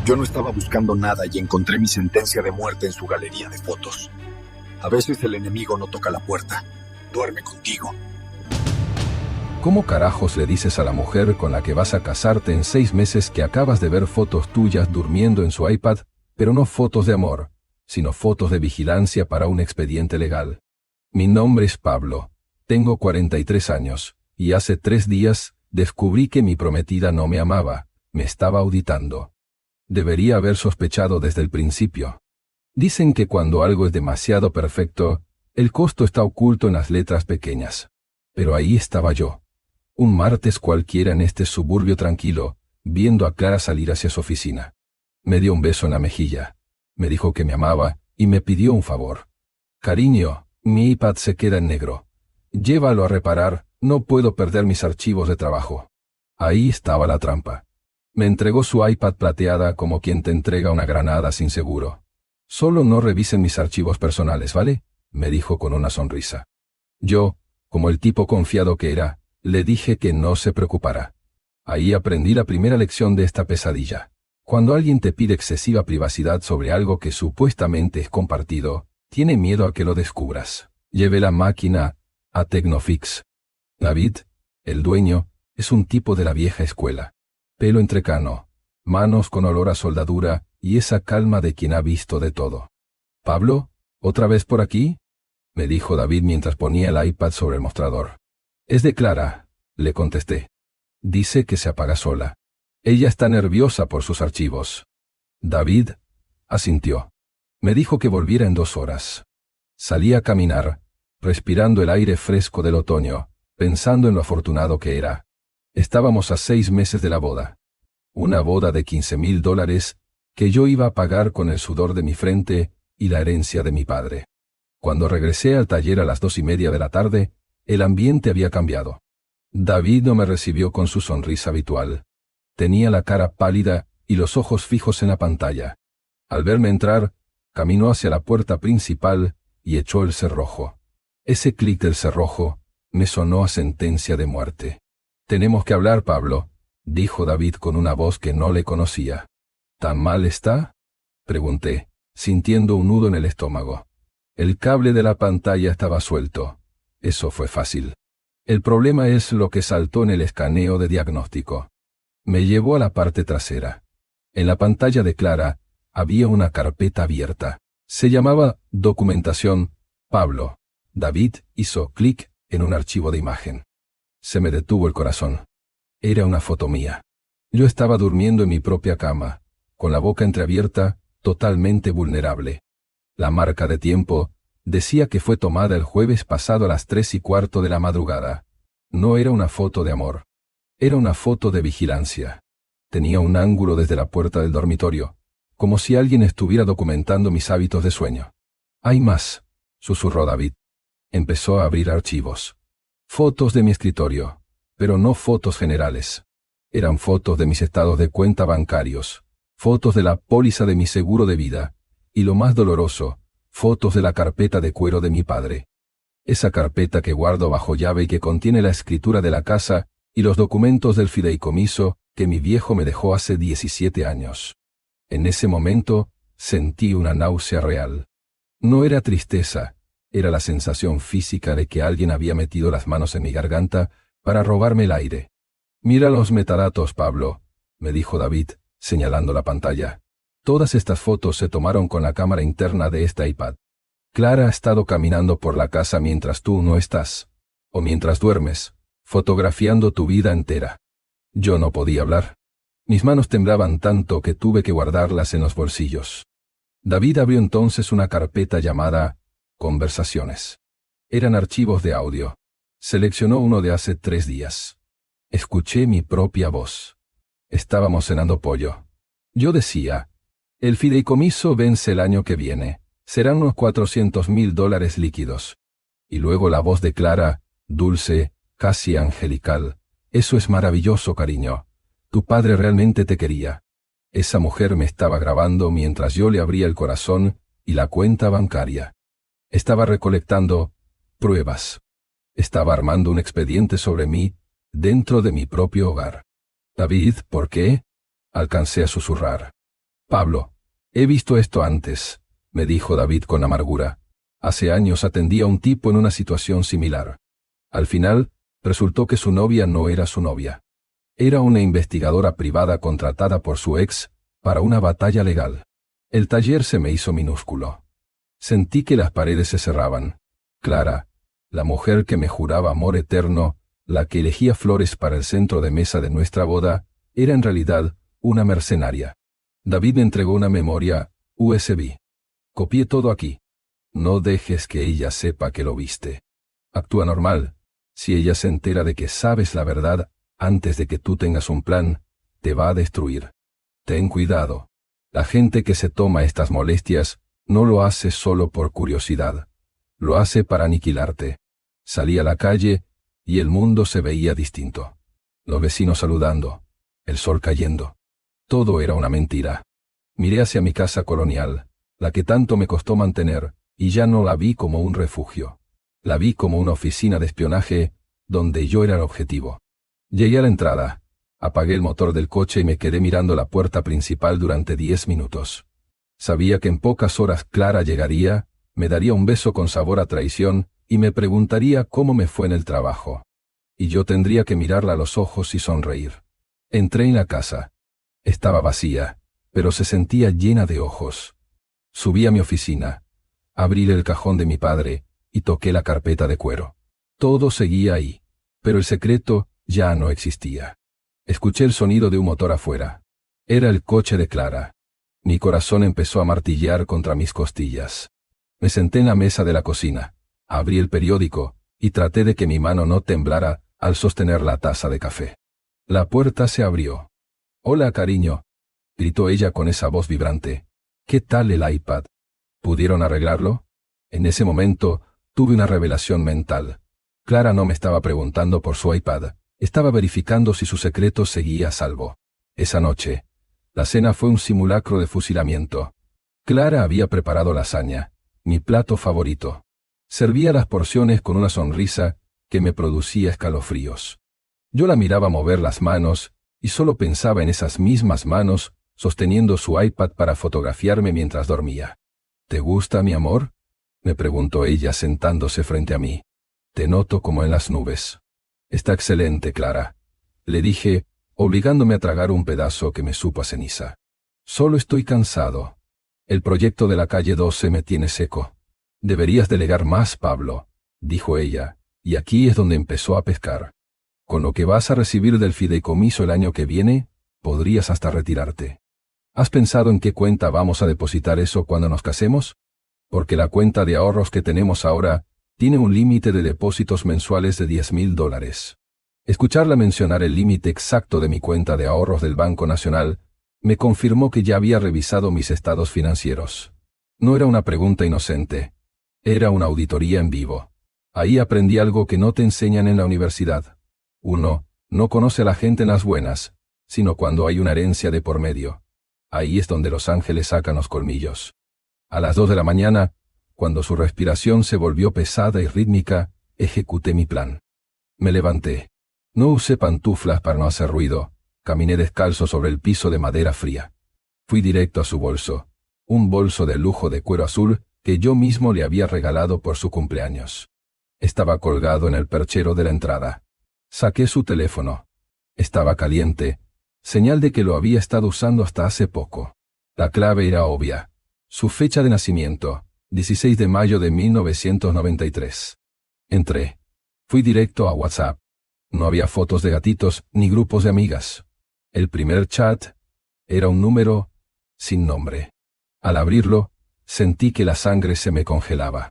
Yo no estaba buscando nada y encontré mi sentencia de muerte en su galería de fotos. A veces el enemigo no toca la puerta, duerme contigo. ¿Cómo carajos le dices a la mujer con la que vas a casarte en 6 meses que acabas de ver fotos tuyas durmiendo en su iPad, pero no fotos de amor, sino fotos de vigilancia para un expediente legal? Mi nombre es Pablo, tengo 43 años, y hace 3 días descubrí que mi prometida no me amaba, me estaba auditando. Debería haber sospechado desde el principio. Dicen que cuando algo es demasiado perfecto, el costo está oculto en las letras pequeñas. Pero ahí estaba yo. Un martes cualquiera en este suburbio tranquilo, viendo a Clara salir hacia su oficina. Me dio un beso en la mejilla. Me dijo que me amaba y me pidió un favor. Cariño, mi iPad se queda en negro. Llévalo a reparar, no puedo perder mis archivos de trabajo. Ahí estaba la trampa. Me entregó su iPad plateada como quien te entrega una granada sin seguro. Solo no revisen mis archivos personales, ¿vale? Me dijo con una sonrisa. Yo, como el tipo confiado que era, le dije que no se preocupara. Ahí aprendí la primera lección de esta pesadilla. Cuando alguien te pide excesiva privacidad sobre algo que supuestamente es compartido, tiene miedo a que lo descubras. Llevé la máquina a Tecnofix. David, el dueño, es un tipo de la vieja escuela. Pelo entrecano, manos con olor a soldadura y esa calma de quien ha visto de todo. «¿Pablo? ¿Otra vez por aquí?», me dijo David mientras ponía el iPad sobre el mostrador. «Es de Clara», le contesté. «Dice que se apaga sola. Ella está nerviosa por sus archivos». David asintió. Me dijo que volviera en 2 horas. Salí a caminar, respirando el aire fresco del otoño, pensando en lo afortunado que era. Estábamos a 6 meses de la boda. Una boda de $15,000 que yo iba a pagar con el sudor de mi frente y la herencia de mi padre. Cuando regresé al taller a las 2:30 de la tarde, el ambiente había cambiado. David no me recibió con su sonrisa habitual. Tenía la cara pálida y los ojos fijos en la pantalla. Al verme entrar, caminó hacia la puerta principal y echó el cerrojo. Ese clic del cerrojo me sonó a sentencia de muerte. «Tenemos que hablar, Pablo», dijo David con una voz que no le conocía. «¿Tan mal está?», pregunté, sintiendo un nudo en el estómago. El cable de la pantalla estaba suelto. Eso fue fácil. El problema es lo que saltó en el escaneo de diagnóstico. Me llevó a la parte trasera. En la pantalla de Clara había una carpeta abierta. Se llamaba Documentación Pablo. David hizo clic en un archivo de imagen. Se me detuvo el corazón. Era una foto mía. Yo estaba durmiendo en mi propia cama, con la boca entreabierta, totalmente vulnerable. La marca de tiempo decía que fue tomada el jueves pasado a las 3:15 de la madrugada. No era una foto de amor. Era una foto de vigilancia. Tenía un ángulo desde la puerta del dormitorio, como si alguien estuviera documentando mis hábitos de sueño. «Hay más», susurró David. Empezó a abrir archivos. Fotos de mi escritorio, pero no fotos generales. Eran fotos de mis estados de cuenta bancarios, fotos de la póliza de mi seguro de vida, y lo más doloroso, fotos de la carpeta de cuero de mi padre. Esa carpeta que guardo bajo llave y que contiene la escritura de la casa y los documentos del fideicomiso que mi viejo me dejó hace 17 años. En ese momento sentí una náusea real. No era tristeza, era la sensación física de que alguien había metido las manos en mi garganta para robarme el aire. «Mira los metadatos, Pablo», me dijo David, señalando la pantalla. «Todas estas fotos se tomaron con la cámara interna de este iPad. Clara ha estado caminando por la casa mientras tú no estás, o mientras duermes, fotografiando tu vida entera». Yo no podía hablar. Mis manos temblaban tanto que tuve que guardarlas en los bolsillos. David abrió entonces una carpeta llamada Conversaciones. Eran archivos de audio. Seleccionó uno de hace 3 días. Escuché mi propia voz. Estábamos cenando pollo. Yo decía, «El fideicomiso vence el año que viene. Serán unos $400,000 líquidos». Y luego la voz de Clara, dulce, casi angelical. «Eso es maravilloso, cariño. Tu padre realmente te quería». Esa mujer me estaba grabando mientras yo le abría el corazón y la cuenta bancaria. Estaba recolectando pruebas. Estaba armando un expediente sobre mí dentro de mi propio hogar. «David, ¿por qué?», alcancé a susurrar. Pablo, he visto esto antes, me dijo David con amargura. Hace años atendí a un tipo en una situación similar. Al final, resultó que su novia no era su novia. Era una investigadora privada contratada por su ex para una batalla legal. El taller se me hizo minúsculo. Sentí que las paredes se cerraban. Clara, la mujer que me juraba amor eterno, la que elegía flores para el centro de mesa de nuestra boda, era en realidad una mercenaria. David me entregó una memoria USB. Copié todo aquí. No dejes que ella sepa que lo viste. Actúa normal. Si ella se entera de que sabes la verdad antes de que tú tengas un plan, te va a destruir. Ten cuidado. La gente que se toma estas molestias no lo hace solo por curiosidad. Lo hace para aniquilarte. Salí a la calle y el mundo se veía distinto. Los vecinos saludando, el sol cayendo. Todo era una mentira. Miré hacia mi casa colonial, la que tanto me costó mantener, y ya no la vi como un refugio. La vi como una oficina de espionaje donde yo era el objetivo. Llegué a la entrada, apagué el motor del coche y me quedé mirando la puerta principal durante 10 minutos. Sabía que en pocas horas Clara llegaría, me daría un beso con sabor a traición y me preguntaría cómo me fue en el trabajo. Y yo tendría que mirarla a los ojos y sonreír. Entré en la casa. Estaba vacía, pero se sentía llena de ojos. Subí a mi oficina. Abrí el cajón de mi padre y toqué la carpeta de cuero. Todo seguía ahí, pero el secreto ya no existía. Escuché el sonido de un motor afuera. Era el coche de Clara. Mi corazón empezó a martillear contra mis costillas. Me senté en la mesa de la cocina, abrí el periódico y traté de que mi mano no temblara al sostener la taza de café. La puerta se abrió. «Hola, cariño», gritó ella con esa voz vibrante. «¿Qué tal el iPad? ¿Pudieron arreglarlo?» En ese momento tuve una revelación mental. Clara no me estaba preguntando por su iPad, estaba verificando si su secreto seguía a salvo. Esa noche, la cena fue un simulacro de fusilamiento. Clara había preparado lasaña, mi plato favorito. Servía las porciones con una sonrisa que me producía escalofríos. Yo la miraba mover las manos y solo pensaba en esas mismas manos sosteniendo su iPad para fotografiarme mientras dormía. «¿Te gusta, mi amor?», me preguntó ella sentándose frente a mí. «Te noto como en las nubes». «Está excelente, Clara», le dije, obligándome a tragar un pedazo que me supo a ceniza. «Solo estoy cansado. El proyecto de la calle 12 me tiene seco». «Deberías delegar más, Pablo», dijo ella, y aquí es donde empezó a pescar. «Con lo que vas a recibir del fideicomiso el año que viene, podrías hasta retirarte. ¿Has pensado en qué cuenta vamos a depositar eso cuando nos casemos? Porque la cuenta de ahorros que tenemos ahora tiene un límite de depósitos mensuales de $10,000. Escucharla mencionar el límite exacto de mi cuenta de ahorros del Banco Nacional me confirmó que ya había revisado mis estados financieros. No era una pregunta inocente. Era una auditoría en vivo. Ahí aprendí algo que no te enseñan en la universidad. Uno no conoce a la gente en las buenas, sino cuando hay una herencia de por medio. Ahí es donde los ángeles sacan los colmillos. A las 2 de la mañana, cuando su respiración se volvió pesada y rítmica, ejecuté mi plan. Me levanté. No usé pantuflas para no hacer ruido. Caminé descalzo sobre el piso de madera fría. Fui directo a su bolso. Un bolso de lujo de cuero azul que yo mismo le había regalado por su cumpleaños. Estaba colgado en el perchero de la entrada. Saqué su teléfono. Estaba caliente, señal de que lo había estado usando hasta hace poco. La clave era obvia. Su fecha de nacimiento, 16 de mayo de 1993. Entré. Fui directo a WhatsApp. No había fotos de gatitos ni grupos de amigas. El primer chat era un número sin nombre. Al abrirlo, sentí que la sangre se me congelaba.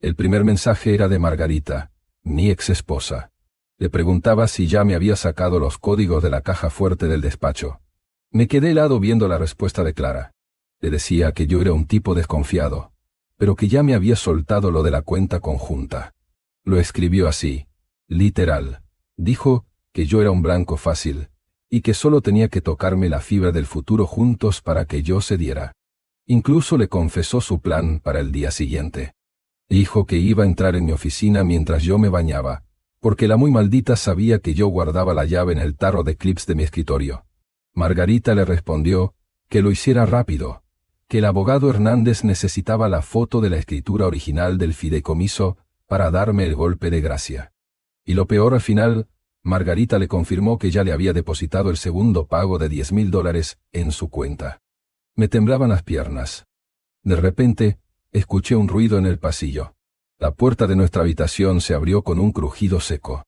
El primer mensaje era de Margarita, mi ex esposa. Le preguntaba si ya me había sacado los códigos de la caja fuerte del despacho. Me quedé helado viendo la respuesta de Clara. Le decía que yo era un tipo desconfiado, pero que ya me había soltado lo de la cuenta conjunta. Lo escribió así, literal. Dijo que yo era un blanco fácil, y que solo tenía que tocarme la fibra del futuro juntos para que yo cediera. Incluso le confesó su plan para el día siguiente. Dijo que iba a entrar en mi oficina mientras yo me bañaba, porque la muy maldita sabía que yo guardaba la llave en el tarro de clips de mi escritorio. Margarita le respondió Que lo hiciera rápido. Que el abogado Hernández necesitaba la foto de la escritura original del fideicomiso para darme el golpe de gracia. Y lo peor al final, Margarita le confirmó que ya le había depositado el segundo pago de $10,000 en su cuenta. Me temblaban las piernas. De repente, escuché un ruido en el pasillo. La puerta de nuestra habitación se abrió con un crujido seco.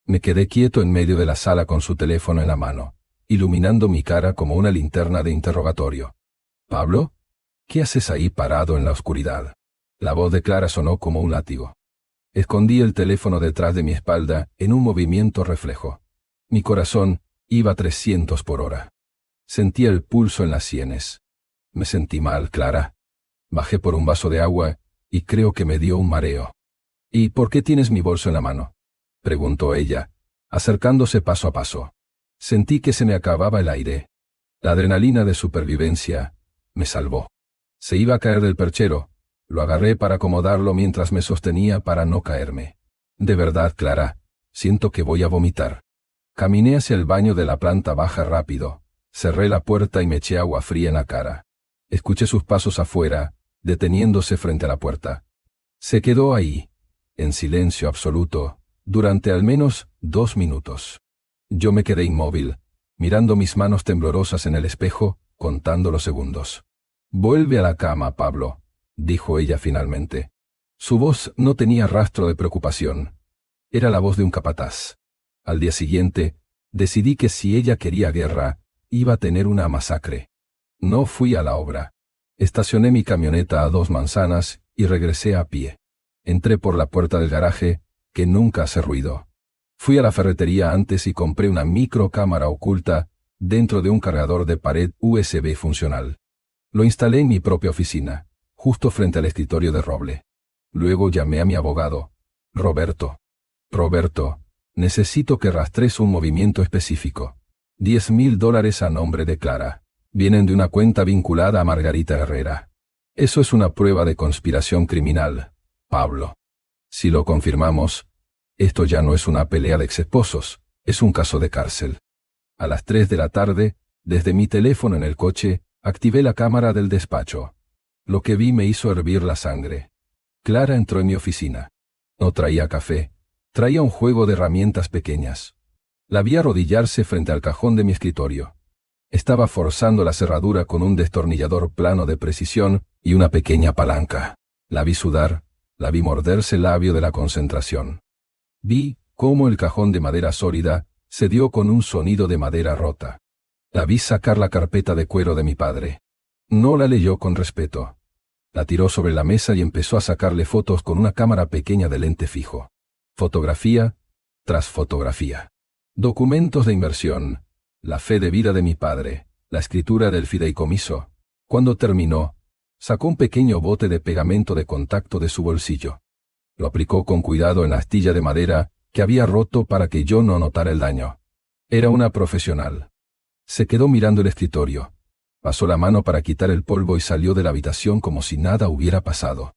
Me quedé quieto en medio de la sala con su teléfono en la mano, iluminando mi cara como una linterna de interrogatorio. «¿Pablo? ¿Qué haces ahí parado en la oscuridad?» La voz de Clara sonó como un látigo. Escondí el teléfono detrás de mi espalda en un movimiento reflejo. Mi corazón iba a 300 por hora. Sentía el pulso en las sienes. Me sentí mal, Clara. Bajé por un vaso de agua y creo que me dio un mareo. «¿Y por qué tienes mi bolso en la mano?», preguntó ella, acercándose paso a paso. Sentí que se me acababa el aire. La adrenalina de supervivencia me salvó. Se iba a caer del perchero. Lo agarré para acomodarlo mientras me sostenía para no caerme. «De verdad, Clara, siento que voy a vomitar». Caminé hacia el baño de la planta baja rápido. Cerré la puerta y me eché agua fría en la cara. Escuché sus pasos afuera, deteniéndose frente a la puerta. Se quedó ahí, en silencio absoluto, durante al menos 2 minutos. Yo me quedé inmóvil, mirando mis manos temblorosas en el espejo, contando los segundos. «Vuelve a la cama, Pablo», dijo ella finalmente. Su voz no tenía rastro de preocupación. Era la voz de un capataz. Al día siguiente, decidí que si ella quería guerra, iba a tener una masacre. No fui a la obra. Estacioné mi camioneta a 2 manzanas y regresé a pie. Entré por la puerta del garaje, que nunca hace ruido. Fui a la ferretería antes y compré una microcámara oculta dentro de un cargador de pared USB funcional. Lo instalé en mi propia oficina, justo frente al escritorio de roble. Luego llamé a mi abogado. «Roberto. Roberto, necesito que rastrees un movimiento específico. $10,000 a nombre de Clara. Vienen de una cuenta vinculada a Margarita Herrera. Eso es una prueba de conspiración criminal, Pablo. Si lo confirmamos, esto ya no es una pelea de exesposos, es un caso de cárcel». A las 3 de la tarde, desde mi teléfono en el coche, activé la cámara del despacho. Lo que vi me hizo hervir la sangre. Clara entró en mi oficina. No traía café, traía un juego de herramientas pequeñas. La vi arrodillarse frente al cajón de mi escritorio. Estaba forzando la cerradura con un destornillador plano de precisión y una pequeña palanca. La vi sudar, la vi morderse el labio de la concentración. Vi cómo el cajón de madera sólida se dio con un sonido de madera rota. La vi sacar la carpeta de cuero de mi padre. No la leyó con respeto. La tiró sobre la mesa y empezó a sacarle fotos con una cámara pequeña de lente fijo. Fotografía tras fotografía. Documentos de inversión, la fe de vida de mi padre, la escritura del fideicomiso. Cuando terminó, sacó un pequeño bote de pegamento de contacto de su bolsillo. Lo aplicó con cuidado en la astilla de madera que había roto para que yo no notara el daño. Era una profesional. Se quedó mirando el escritorio. Pasó la mano para quitar el polvo y salió de la habitación como si nada hubiera pasado.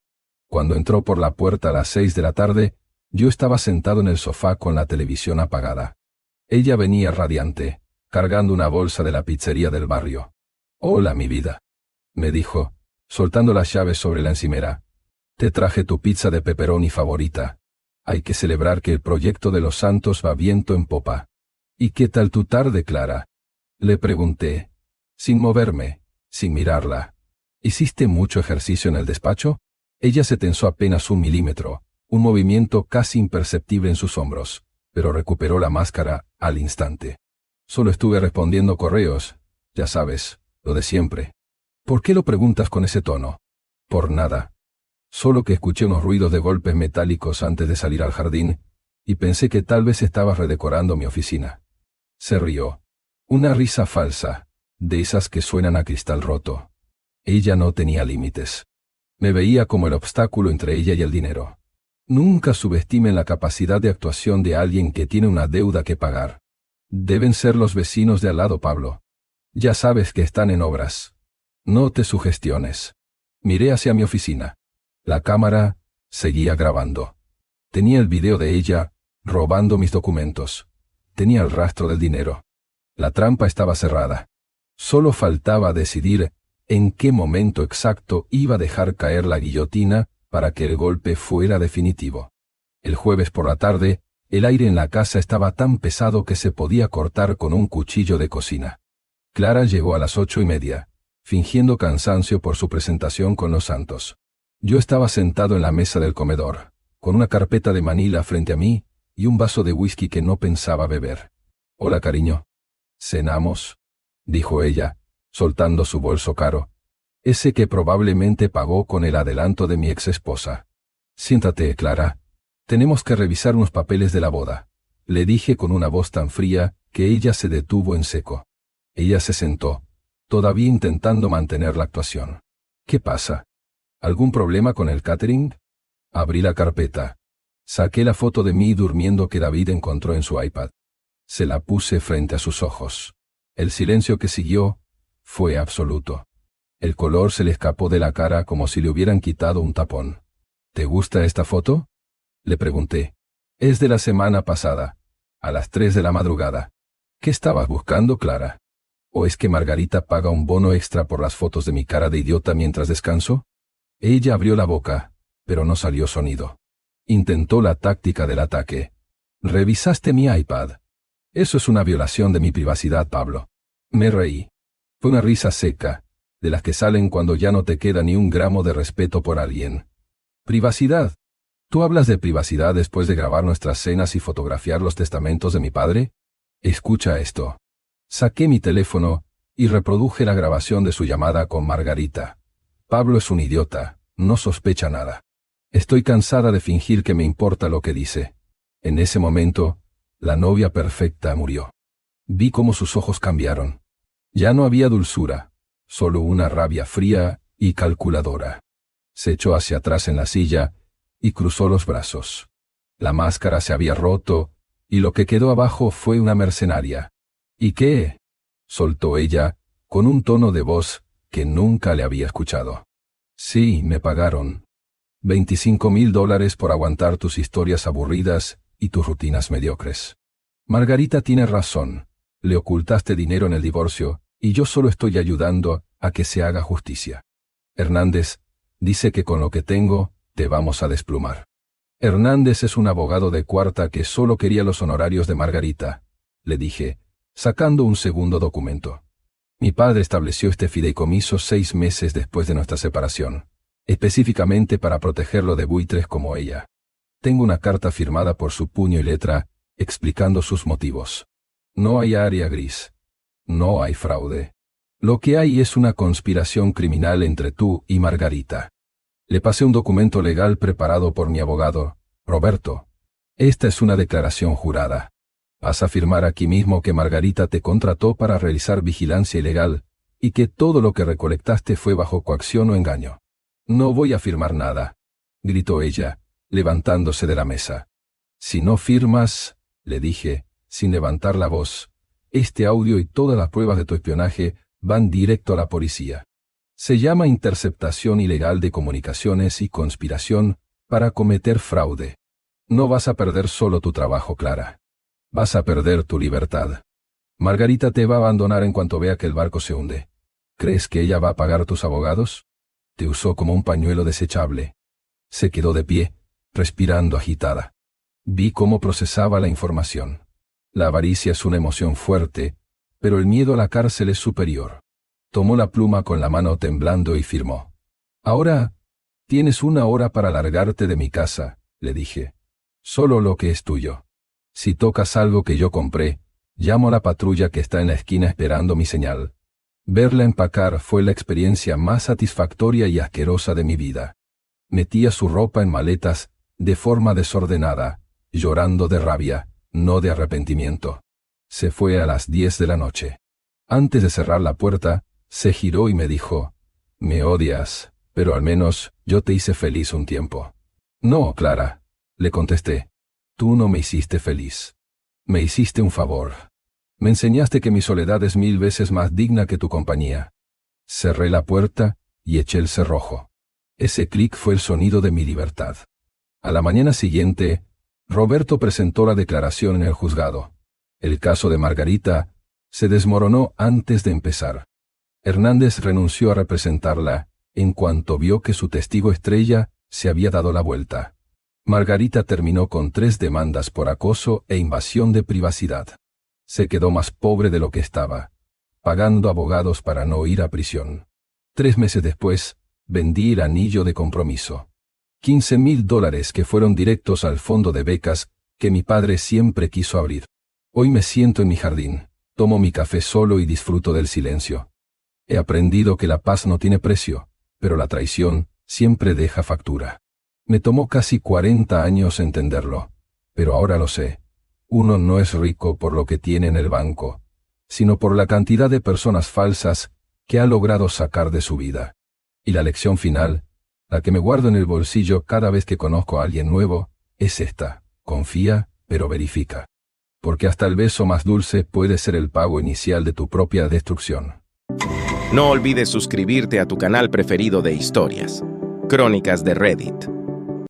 Cuando entró por la puerta a las 6 de la tarde, yo estaba sentado en el sofá con la televisión apagada. Ella venía radiante, cargando una bolsa de la pizzería del barrio. «Hola, mi vida», me dijo, soltando las llaves sobre la encimera. «Te traje tu pizza de pepperoni favorita. Hay que celebrar que el proyecto de los Santos va viento en popa». «¿Y qué tal tu tarde, Clara?», le pregunté, sin moverme, sin mirarla. «¿Hiciste mucho ejercicio en el despacho?». Ella se tensó apenas 1 milímetro, un movimiento casi imperceptible en sus hombros, pero recuperó la máscara al instante. «Solo estuve respondiendo correos, ya sabes, lo de siempre». «¿Por qué lo preguntas con ese tono?». «Por nada. Solo que escuché unos ruidos de golpes metálicos antes de salir al jardín, y pensé que tal vez estabas redecorando mi oficina». Se rió. Una risa falsa, de esas que suenan a cristal roto. Ella no tenía límites. Me veía como el obstáculo entre ella y el dinero. Nunca subestimen la capacidad de actuación de alguien que tiene una deuda que pagar. Deben ser los vecinos de al lado, Pablo. Ya sabes que están en obras. No te sugestiones. Miré hacia mi oficina. La cámara seguía grabando. Tenía el video de ella robando mis documentos. Tenía el rastro del dinero. La trampa estaba cerrada. Solo faltaba decidir en qué momento exacto iba a dejar caer la guillotina para que el golpe fuera definitivo. El jueves por la tarde, el aire en la casa estaba tan pesado que se podía cortar con un cuchillo de cocina. Clara llegó a las 8:30, fingiendo cansancio por su presentación con los santos. Yo estaba sentado en la mesa del comedor, con una carpeta de Manila frente a mí y un vaso de whisky que no pensaba beber. «Hola, cariño». «¿Cenamos?», dijo ella, soltando su bolso caro, ese que probablemente pagó con el adelanto de mi ex esposa. «Siéntate, Clara. Tenemos que revisar unos papeles de la boda», le dije con una voz tan fría que ella se detuvo en seco. Ella se sentó, todavía intentando mantener la actuación. «¿Qué pasa? ¿Algún problema con el catering?». Abrí la carpeta. Saqué la foto de mí durmiendo que David encontró en su iPad. Se la puse frente a sus ojos. El silencio que siguió fue absoluto. El color se le escapó de la cara como si le hubieran quitado un tapón. «¿Te gusta esta foto?», le pregunté. «Es de la semana pasada, a las 3 de la madrugada. ¿Qué estabas buscando, Clara? ¿O es que Margarita paga un bono extra por las fotos de mi cara de idiota mientras descanso?». Ella abrió la boca, pero no salió sonido. Intentó la táctica del ataque. «¿Revisaste mi iPad?». «Eso es una violación de mi privacidad, Pablo». Me reí. Fue una risa seca, de las que salen cuando ya no te queda ni un gramo de respeto por alguien. «¿Privacidad? ¿Tú hablas de privacidad después de grabar nuestras cenas y fotografiar los testamentos de mi padre? Escucha esto». Saqué mi teléfono y reproduje la grabación de su llamada con Margarita. Pablo es un idiota, no sospecha nada. Estoy cansada de fingir que me importa lo que dice. En ese momento, la novia perfecta murió. Vi cómo sus ojos cambiaron. Ya no había dulzura, solo una rabia fría y calculadora. Se echó hacia atrás en la silla y cruzó los brazos. La máscara se había roto y lo que quedó abajo fue una mercenaria. «¿Y qué?», soltó ella, con un tono de voz que nunca le había escuchado. «Sí, me pagaron. $25,000 por aguantar tus historias aburridas y tus rutinas mediocres. Margarita tiene razón. Le ocultaste dinero en el divorcio y yo solo estoy ayudando a que se haga justicia. Hernández dice que con lo que tengo te vamos a desplumar». «Hernández es un abogado de cuarta que solo quería los honorarios de Margarita», le dije, sacando un segundo documento. «Mi padre estableció este fideicomiso 6 meses después de nuestra separación, específicamente para protegerlo de buitres como ella. Tengo una carta firmada por su puño y letra explicando sus motivos. No hay área gris. No hay fraude. Lo que hay es una conspiración criminal entre tú y Margarita». Le pasé un documento legal preparado por mi abogado, Roberto. «Esta es una declaración jurada. Vas a firmar aquí mismo que Margarita te contrató para realizar vigilancia ilegal y que todo lo que recolectaste fue bajo coacción o engaño». «No voy a firmar nada», gritó ella, levantándose de la mesa. «Si no firmas», le dije, sin levantar la voz, «este audio y todas las pruebas de tu espionaje van directo a la policía. Se llama interceptación ilegal de comunicaciones y conspiración para cometer fraude. No vas a perder solo tu trabajo, Clara. Vas a perder tu libertad. Margarita te va a abandonar en cuanto vea que el barco se hunde. ¿Crees que ella va a pagar tus abogados? Te usó como un pañuelo desechable». Se quedó de pie, respirando agitada. Vi cómo procesaba la información. La avaricia es una emoción fuerte, pero el miedo a la cárcel es superior. Tomó la pluma con la mano temblando y firmó. «Ahora tienes 1 hora para largarte de mi casa», le dije. «Solo lo que es tuyo. Si tocas algo que yo compré, llamo a la patrulla que está en la esquina esperando mi señal». Verla empacar fue la experiencia más satisfactoria y asquerosa de mi vida. Metía su ropa en maletas de forma desordenada, llorando de rabia, no de arrepentimiento. Se fue a las 10 de la noche. Antes de cerrar la puerta, se giró y me dijo: «Me odias, pero al menos yo te hice feliz un tiempo». «No, Clara», le contesté. «Tú no me hiciste feliz. Me hiciste un favor. Me enseñaste que mi soledad es 1000 veces más digna que tu compañía». Cerré la puerta y eché el cerrojo. Ese clic fue el sonido de mi libertad. A la mañana siguiente, Roberto presentó la declaración en el juzgado. El caso de Margarita se desmoronó antes de empezar. Hernández renunció a representarla en cuanto vio que su testigo estrella se había dado la vuelta. Margarita terminó con 3 demandas por acoso e invasión de privacidad. Se quedó más pobre de lo que estaba, pagando abogados para no ir a prisión. 3 meses después, vendí el anillo de compromiso. $15,000 que fueron directos al fondo de becas que mi padre siempre quiso abrir. Hoy me siento en mi jardín, tomo mi café solo y disfruto del silencio. He aprendido que la paz no tiene precio, pero la traición siempre deja factura. Me tomó casi 40 años entenderlo, pero ahora lo sé. Uno no es rico por lo que tiene en el banco, sino por la cantidad de personas falsas que ha logrado sacar de su vida. Y la lección final, la que me guardo en el bolsillo cada vez que conozco a alguien nuevo, es esta: confía, pero verifica. Porque hasta el beso más dulce puede ser el pago inicial de tu propia destrucción. No olvides suscribirte a tu canal preferido de historias, Crónicas de Reddit.